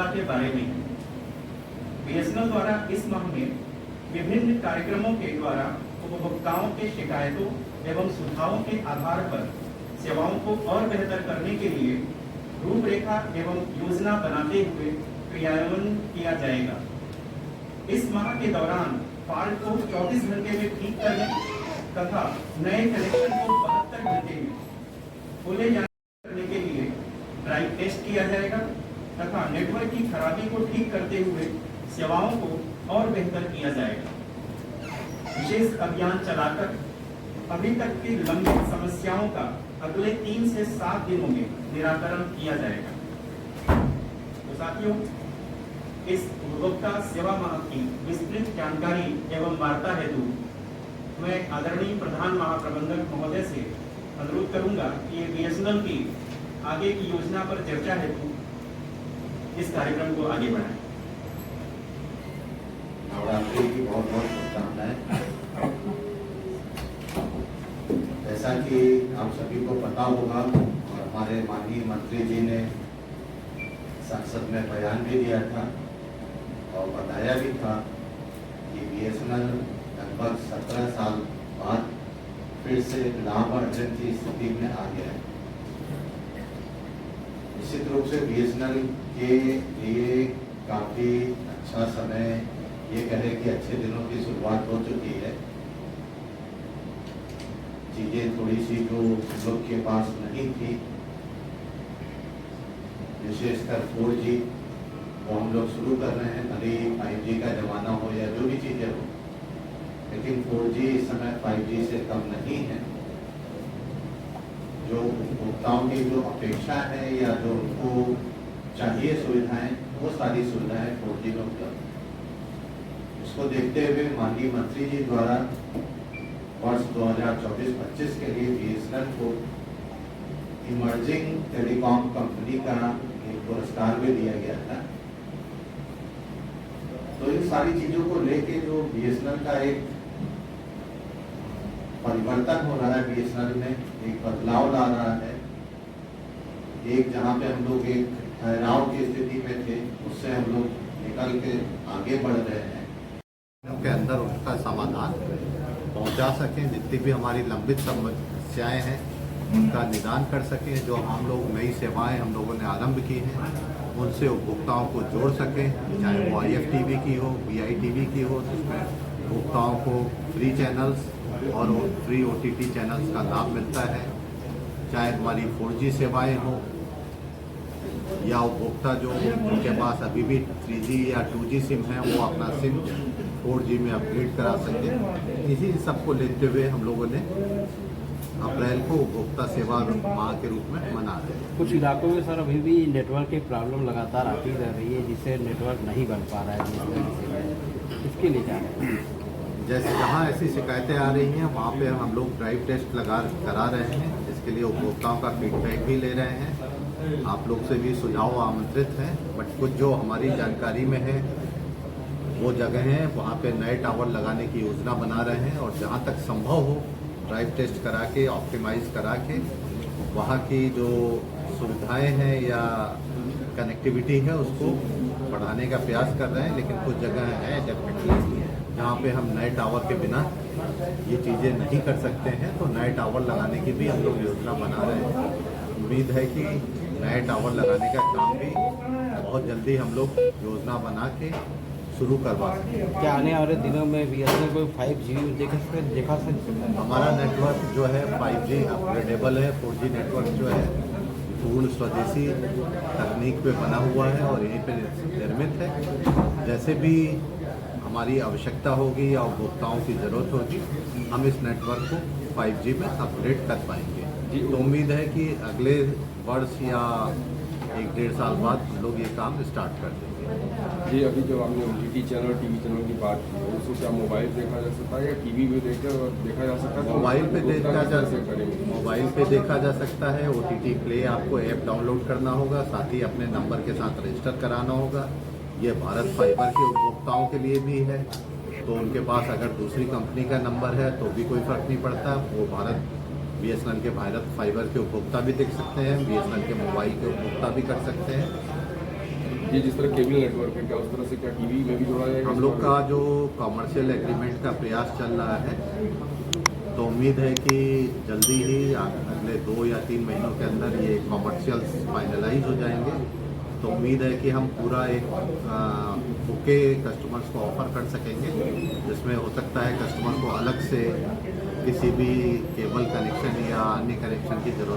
सेवा के बारे में है। बीएसएनएल द्वारा इस माह में विभिन्न कार्यक्रमों के द्वारा उपभोक्ताओं के शिकायतों एवं सुझावों के आधार पर सेवाओं को और बेहतर करने के लिए रूपरेखा एवं योजना बनाते हुए क्रियान्वयन किया जाएगा। इस माह के दौरान फॉल्ट को 24 घंटे में ठीक करने तथा नए कनेक्शन को 72 घंटे में खोले जाने करने के लिए ड्राइव टेस्ट किया जाएगा तथा नेटवर्क की खराबी को ठीक करते हुए सेवाओं को और बेहतर किया जाएगा। विशेष अभियान चलाकर अभी तक की लंबित समस्याओं का अगले 3 से 7 दिनों में निराकरण किया जाएगा। तो साथियों, इस उपभोक्ता सेवा माह की विस्तृत जानकारी एवं वार्ता हेतु मैं आदरणीय प्रधान महाप्रबंधक महोदय से अनुरोध करूंगा कि ये बीएसएनएल की आगे की योजना पर चर्चा हेतु इस कार्यक्रम को आगे बढ़ाएं। नवरात्रि की बहुत बहुत शुभकामनाएं। जैसा कि आप सभी को पता होगा और हमारे माननीय मंत्री जी ने संसद में बयान भी दिया था और बताया भी था कि बीएसएनएल लगभग 17 साल बाद फिर से लाभार्जन की स्थिति में आ गया है। निश्चित रूप से बीएसएनएल के लिए काफी अच्छा समय, ये कहें कि अच्छे दिनों की शुरुआत हो चुकी है। चीजें थोड़ी सी जो लोग के पास नहीं थी, विशेषकर 4G वो हम लोग शुरू कर रहे हैं, भले 5G का जमाना हो या जो भी चीजें हो, लेकिन 4G इस समय 5G से कम नहीं है। जो उपभोक्ताओं की जो अपेक्षा है या जो उनको चाहिए सुविधाएं, वो सारी सुविधाएं 4G में उपलब्ध है। इसको देखते हुए माननीय मंत्री जी द्वारा वर्ष 2024-25 के लिए बीएसएनएल को इमर्जिंग टेलीकॉम कंपनी का एक पुरस्कार भी दिया गया था। तो इन सारी चीजों को लेके जो बीएसएनएल का एक परिवर्तन हो रहा है, बीएसएनएल में एक बदलाव ला रहा है। एक जहां पे हम लोग एक ठहराव की स्थिति में थे, उससे हम लोग निकल के आगे बढ़ रहे हैं के अंदर उसका समाधान पहुंचा सकें। जितनी भी हमारी लंबित समस्याएं हैं उनका निदान कर सकें। जो हम लोग नई सेवाएं हम लोगों ने आरंभ की हैं उनसे उपभोक्ताओं को जोड़ सकें, चाहे वो IFTV की हो, VITV की हो, जिसमें उपभोक्ताओं को फ्री चैनल्स और फ्री OTT चैनल्स का लाभ मिलता है, चाहे हमारी 4G सेवाएं हो या उपभोक्ता जो उनके पास अभी भी 3G या 2G सिम है वो अपना सिम 4G में अपग्रेड करा सकें। इसी सबको लेते हुए हम लोगों ने अप्रैल को उपभोक्ता सेवा माह के रूप में मना रहे हैं। कुछ इलाकों में सर अभी भी नेटवर्क की प्रॉब्लम लगातार आती रह रही है, जिससे नेटवर्क नहीं बन पा रहा है। इसके लिए क्या है? जैसे जहाँ ऐसी शिकायतें आ रही हैं वहाँ पे हम लोग ड्राइव टेस्ट करा रहे हैं, जिसके लिए उपभोक्ताओं का फीडबैक भी ले रहे हैं। आप लोग से भी सुझाव आमंत्रित हैं, बट कुछ जो हमारी जानकारी में है वो जगह हैं वहाँ पे नए टावर लगाने की योजना बना रहे हैं और जहाँ तक संभव हो ड्राइव टेस्ट करा के ऑप्टिमाइज करा के वहाँ की जो सुविधाएं हैं या कनेक्टिविटी है उसको बढ़ाने का प्रयास कर रहे हैं। लेकिन कुछ जगह है डेफिनेटली जहाँ पे हम नए टावर के बिना ये चीज़ें नहीं कर सकते हैं, तो नए टावर लगाने की भी हम लोग योजना बना रहे हैं। उम्मीद है कि नए टावर लगाने का काम भी बहुत जल्दी हम लोग योजना बना के शुरू करवा सकें। क्या आने वाले दिनों में बीएसएनएल को 5G देखा सकते हैं? हमारा नेटवर्क जो है 5G अपग्रेडेबल है। 4G नेटवर्क जो है पूर्ण स्वदेशी तकनीक पे बना हुआ है और यहीं पे निर्मित है। जैसे भी हमारी आवश्यकता होगी या उपभोक्ताओं की ज़रूरत होगी, हम इस नेटवर्क को 5G में अपग्रेड कर पाएंगे। तो उम्मीद है कि अगले वर्ष या 1-1.5 साल बाद हम लोग ये काम स्टार्ट कर देंगे। जी, अभी जब आपने OTT चैनल, टीवी चैनल की बात की, उसको क्या मोबाइल देखा जा सकता है या टीवी में देखा जा सकता है? मोबाइल पे देखा जा सकता है। OTT प्ले आपको ऐप डाउनलोड करना होगा, साथ ही अपने नंबर के साथ रजिस्टर कराना होगा। ये भारत फाइबर के उपभोक्ताओं के लिए भी है, तो उनके पास अगर दूसरी कंपनी का नंबर है तो भी कोई फर्क नहीं पड़ता। वो BSNL के भारत फाइबर के उपभोक्ता भी देख सकते हैं, BSNL के मोबाइल के उपभोक्ता भी कर सकते हैं। ये जिस तरह केबल नेटवर्क है, क्या उस तरह से क्या टीवी में भी जोड़ा जाएगा? हम लोग का जो कमर्शियल एग्रीमेंट का प्रयास चल रहा है, तो उम्मीद है कि जल्दी ही अगले 2 या 3 महीनों के अंदर ये कमर्शियल फाइनलाइज हो जाएंगे। तो उम्मीद है कि हम पूरा एक बुके कस्टमर्स को ऑफर कर सकेंगे, जिसमें हो सकता है कस्टमर को अलग से किसी भी केबल कनेक्शन या अन्य कनेक्शन की जरूरत